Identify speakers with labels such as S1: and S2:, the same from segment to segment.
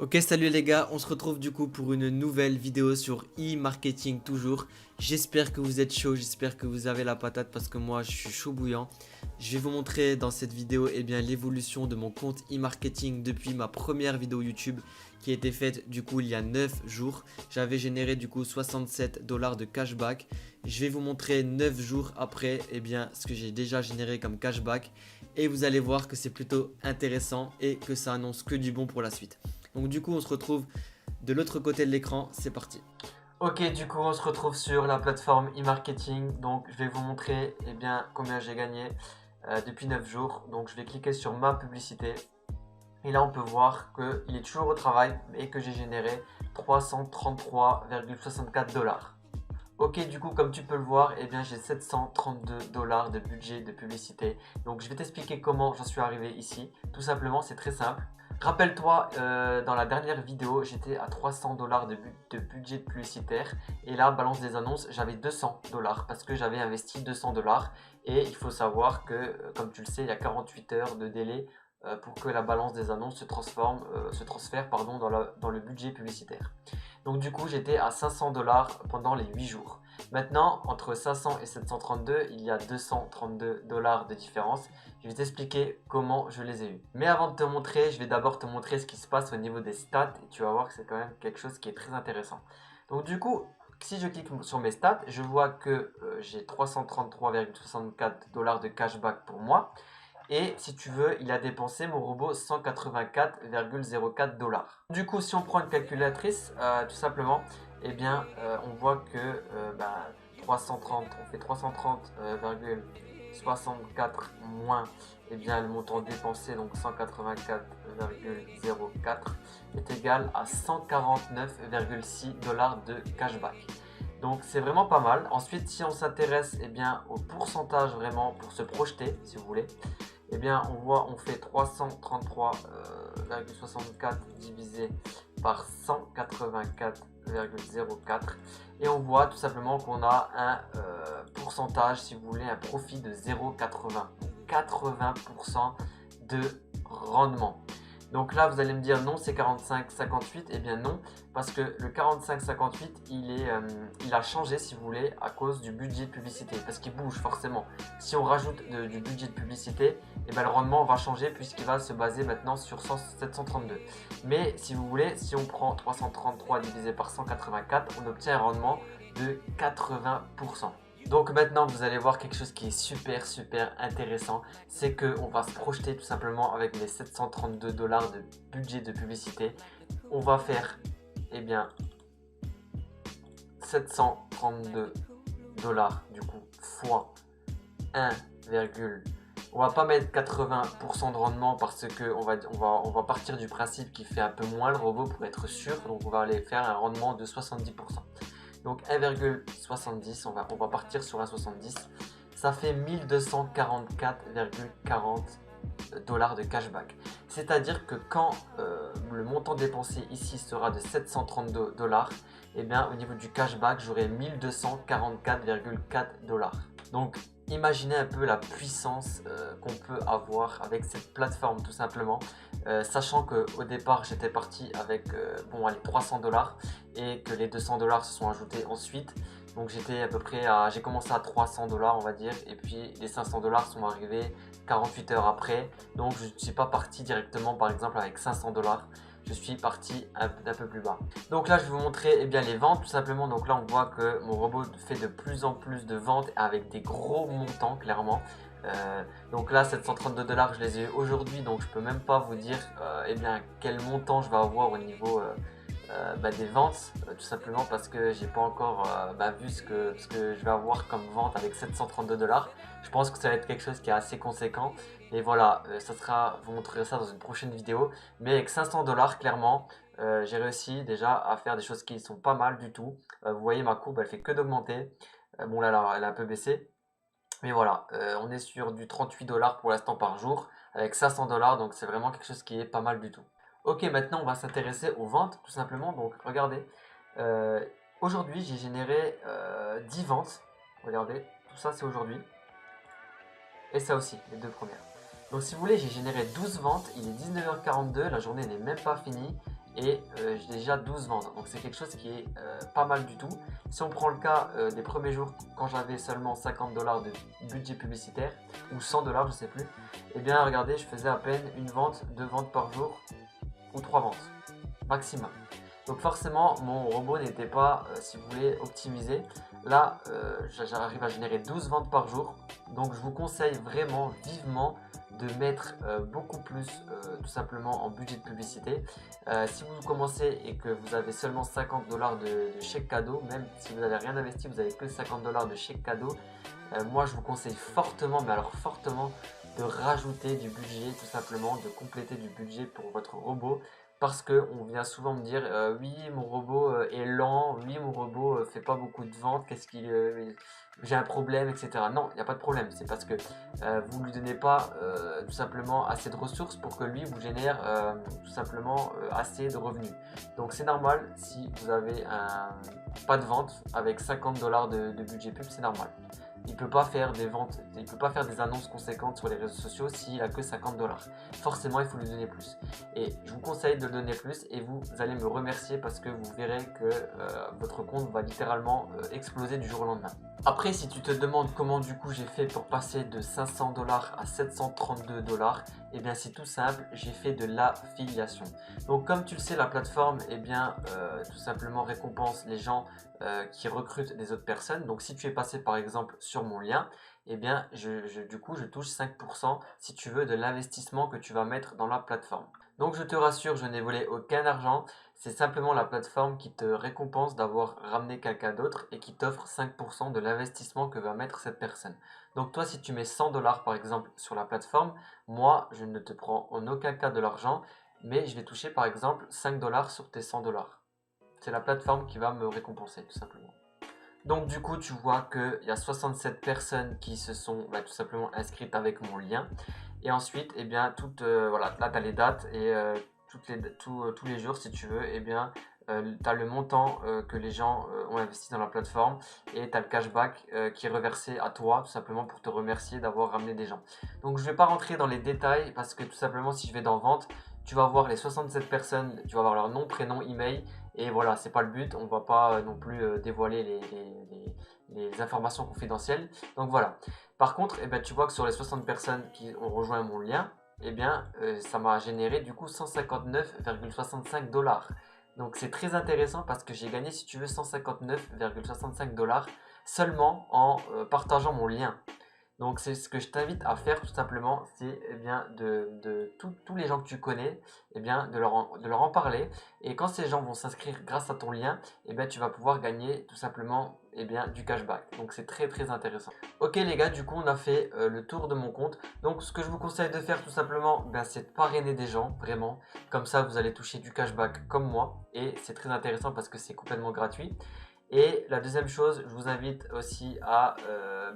S1: Ok, salut les gars, on se retrouve du coup pour une nouvelle vidéo sur e-marketing toujours. J'espère que vous êtes chaud, j'espère que vous avez la patate parce que moi je suis chaud bouillant. Je vais vous montrer dans cette vidéo l'évolution de mon compte e-marketing depuis ma première vidéo YouTube qui a été faite du coup il y a 9 jours. J'avais généré du coup 67 dollars de cashback. Je vais vous montrer 9 jours après ce que j'ai déjà généré comme cashback et vous allez voir que c'est plutôt intéressant et que ça annonce que du bon pour la suite. Donc du coup on se retrouve de l'autre côté de l'écran, c'est parti. Ok, du coup on se retrouve sur la plateforme e-marketing. Donc je vais vous montrer combien j'ai gagné depuis 9 jours. Donc je vais cliquer sur ma publicité. Et là on peut voir qu'il est toujours au travail et que j'ai généré 333,64 dollars. Ok, du coup comme tu peux le voir, j'ai 732 dollars de budget de publicité. Donc je vais t'expliquer comment j'en suis arrivé ici. Tout simplement, c'est très simple. Rappelle-toi, dans la dernière vidéo, j'étais à 300 dollars de budget publicitaire. Et là, balance des annonces, j'avais 200 dollars parce que j'avais investi 200 dollars. Et il faut savoir que, comme tu le sais, il y a 48 heures de délai pour que la balance des annonces se transfère dans le budget publicitaire. Donc du coup, j'étais à 500 dollars pendant les 8 jours. Maintenant, entre 500 et 732, il y a 232 dollars de différence. Je vais t'expliquer comment je les ai eus. Mais avant de te montrer, je vais d'abord te montrer ce qui se passe au niveau des stats et tu vas voir que c'est quand même quelque chose qui est très intéressant. Donc du coup, si je clique sur mes stats, je vois que j'ai 333,64 dollars de cashback pour moi. Et si tu veux, il a dépensé mon robot 184,04 dollars. Du coup, si on prend une calculatrice, tout simplement, on voit que 330, on fait 330,64 moins le montant dépensé, donc 184,04 est égal à 149,6 dollars de cashback. Donc c'est vraiment pas mal. Ensuite, si on s'intéresse au pourcentage vraiment pour se projeter, si vous voulez, on fait 333,64 divisé par 184,04 et on voit tout simplement qu'on a un pourcentage, si vous voulez, un profit de 0,80. 80% de rendement. Donc là, vous allez me dire non, c'est 45-58. Eh bien non, parce que le 45-58, il a changé, si vous voulez, à cause du budget de publicité. Parce qu'il bouge forcément. Si on rajoute du budget de publicité, le rendement va changer puisqu'il va se baser maintenant sur 732. Mais si vous voulez, si on prend 333 divisé par 184, on obtient un rendement de 80%. Donc maintenant vous allez voir quelque chose qui est super intéressant, c'est qu'on va se projeter tout simplement avec les 732 dollars de budget de publicité. On va faire 732 dollars du coup fois 1, on va pas mettre 80% de rendement parce que on va partir du principe qu'il fait un peu moins le robot pour être sûr, donc on va aller faire un rendement de 70%. Donc 1,70, on va partir sur un 70. Ça fait 1244,40 dollars de cashback. C'est-à-dire que quand le montant dépensé ici sera de 732 dollars, au niveau du cashback, j'aurai 1244,4 dollars. Donc imaginez un peu la puissance qu'on peut avoir avec cette plateforme tout simplement, sachant qu'au départ j'étais parti avec 300 dollars et que les 200 dollars se sont ajoutés ensuite. Donc j'étais à peu près j'ai commencé à 300 dollars on va dire, et puis les 500 dollars sont arrivés 48 heures après. Donc je ne suis pas parti directement par exemple avec 500 dollars. Je suis parti d'un peu plus bas. Donc là je vais vous montrer les ventes tout simplement. Donc là on voit que mon robot fait de plus en plus de ventes avec des gros montants clairement. Donc là 732 dollars je les ai eu aujourd'hui, donc je peux même pas vous dire quel montant je vais avoir au niveau des ventes, tout simplement parce que j'ai pas encore vu ce que je vais avoir comme vente avec 732 dollars. Je pense que ça va être quelque chose qui est assez conséquent. Et voilà, vous montrerez ça dans une prochaine vidéo. Mais avec 500 dollars, clairement, j'ai réussi déjà à faire des choses qui sont pas mal du tout. Vous voyez, ma courbe, elle fait que d'augmenter. Bon, là, elle a un peu baissé. Mais voilà, on est sur du 38 dollars pour l'instant par jour, avec 500 dollars, donc c'est vraiment quelque chose qui est pas mal du tout. Ok, maintenant on va s'intéresser aux ventes, tout simplement. Donc regardez, euh, aujourd'hui j'ai généré 10 ventes. Regardez, tout ça c'est aujourd'hui. Et ça aussi, les deux premières. Donc si vous voulez, j'ai généré 12 ventes, il est 19h42, la journée n'est même pas finie. et j'ai déjà 12 ventes. Donc c'est quelque chose qui est pas mal du tout. Si on prend le cas des premiers jours quand j'avais seulement 50 $ de budget publicitaire ou 100 $, je sais plus, et bien regardez, je faisais à peine une vente, 2 ventes par jour ou 3 ventes maximum. Donc forcément mon robot n'était pas, si vous voulez, optimisé. Là j'arrive à générer 12 ventes par jour, donc je vous conseille vraiment vivement de mettre beaucoup plus tout simplement en budget de publicité. Si vous commencez et que vous avez seulement 50 $ de chèque cadeau, même si vous n'avez rien investi, vous avez que 50 $ de chèque cadeau, moi je vous conseille fortement, mais alors fortement, de rajouter du budget, tout simplement, de compléter du budget pour votre robot. Parce qu'on vient souvent me dire oui mon robot est lent, oui mon robot fait pas beaucoup de ventes, qu'est-ce qu'il j'ai un problème, etc. Non, il n'y a pas de problème, c'est parce que vous ne lui donnez pas tout simplement assez de ressources pour que lui vous génère tout simplement assez de revenus. Donc c'est normal si vous avez pas de vente avec 50 $ de budget pub, c'est normal. Il ne peut pas faire des ventes, il ne peut pas faire des annonces conséquentes sur les réseaux sociaux s'il a que 50 $. Forcément, il faut lui donner plus. Et je vous conseille de le donner plus et vous allez me remercier parce que vous verrez que votre compte va littéralement exploser du jour au lendemain. Après, si tu te demandes comment du coup j'ai fait pour passer de 500 $ à 732 $, eh bien c'est tout simple, j'ai fait de l'affiliation. Donc comme tu le sais, la plateforme tout simplement récompense les gens qui recrutent des autres personnes. Donc si tu es passé par exemple sur mon lien, eh bien du coup je touche 5% si tu veux de l'investissement que tu vas mettre dans la plateforme. Donc je te rassure, je n'ai volé aucun argent, c'est simplement la plateforme qui te récompense d'avoir ramené quelqu'un d'autre et qui t'offre 5% de l'investissement que va mettre cette personne. Donc toi, si tu mets 100 $ par exemple sur la plateforme, moi je ne te prends en aucun cas de l'argent, mais je vais toucher par exemple 5 $ sur tes 100 $. C'est la plateforme qui va me récompenser tout simplement. Donc du coup tu vois qu'il y a 67 personnes qui se sont tout simplement inscrites avec mon lien. Et ensuite, eh bien, voilà, là tu as les dates et tous les jours si tu veux, eh bien, tu as le montant que les gens ont investi dans la plateforme et tu as le cashback qui est reversé à toi tout simplement pour te remercier d'avoir ramené des gens. Donc je ne vais pas rentrer dans les détails parce que tout simplement si je vais dans vente, tu vas voir les 67 personnes, tu vas voir leur nom, prénom, email et voilà, c'est pas le but, on ne va pas non plus dévoiler les informations confidentielles. Donc voilà. Par contre, eh ben, tu vois que sur les 60 personnes qui ont rejoint mon lien, eh bien, ça m'a généré du coup 159,65 $. Donc c'est très intéressant parce que j'ai gagné, si tu veux, 159,65 $ seulement en partageant mon lien. Donc c'est ce que je t'invite à faire tout simplement, c'est tous les gens que tu connais, de leur en parler. Et quand ces gens vont s'inscrire grâce à ton lien, tu vas pouvoir gagner tout simplement du cashback. Donc c'est très très intéressant. Ok les gars, du coup on a fait le tour de mon compte. Donc ce que je vous conseille de faire tout simplement, c'est de parrainer des gens, vraiment. Comme ça vous allez toucher du cashback comme moi. Et c'est très intéressant parce que c'est complètement gratuit. Et la deuxième chose, je vous invite aussi à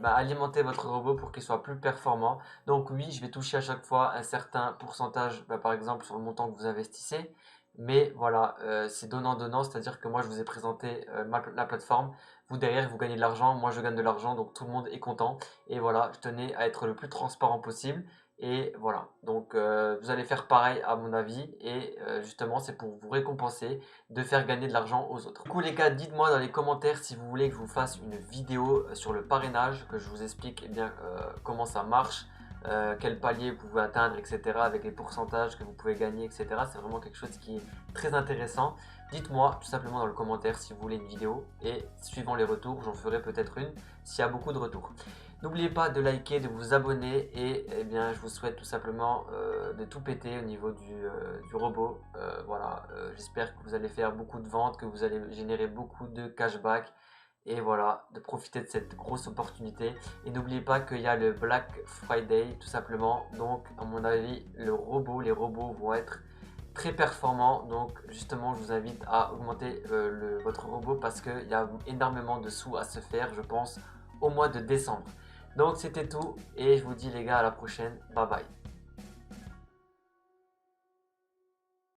S1: alimenter votre robot pour qu'il soit plus performant. Donc oui, je vais toucher à chaque fois un certain pourcentage, par exemple sur le montant que vous investissez. Mais voilà, c'est donnant-donnant, c'est-à-dire que moi je vous ai présenté la plateforme. Vous derrière, vous gagnez de l'argent, moi je gagne de l'argent, donc tout le monde est content. Et voilà, je tenais à être le plus transparent possible. Et voilà, donc vous allez faire pareil à mon avis et justement c'est pour vous récompenser de faire gagner de l'argent aux autres. Du coup les gars, dites-moi dans les commentaires si vous voulez que je vous fasse une vidéo sur le parrainage, que je vous explique comment ça marche, quel palier vous pouvez atteindre, etc. avec les pourcentages que vous pouvez gagner, etc. C'est vraiment quelque chose qui est très intéressant. Dites-moi tout simplement dans le commentaire si vous voulez une vidéo et suivant les retours, j'en ferai peut-être une s'il y a beaucoup de retours. N'oubliez pas de liker, de vous abonner et je vous souhaite tout simplement de tout péter au niveau du robot. Voilà, j'espère que vous allez faire beaucoup de ventes, que vous allez générer beaucoup de cashback et voilà, de profiter de cette grosse opportunité. Et n'oubliez pas qu'il y a le Black Friday tout simplement. Donc à mon avis, les robots vont être très performants. Donc justement, je vous invite à augmenter votre robot parce qu'il y a énormément de sous à se faire, je pense, au mois de décembre. Donc c'était tout et je vous dis les gars à la prochaine, bye bye.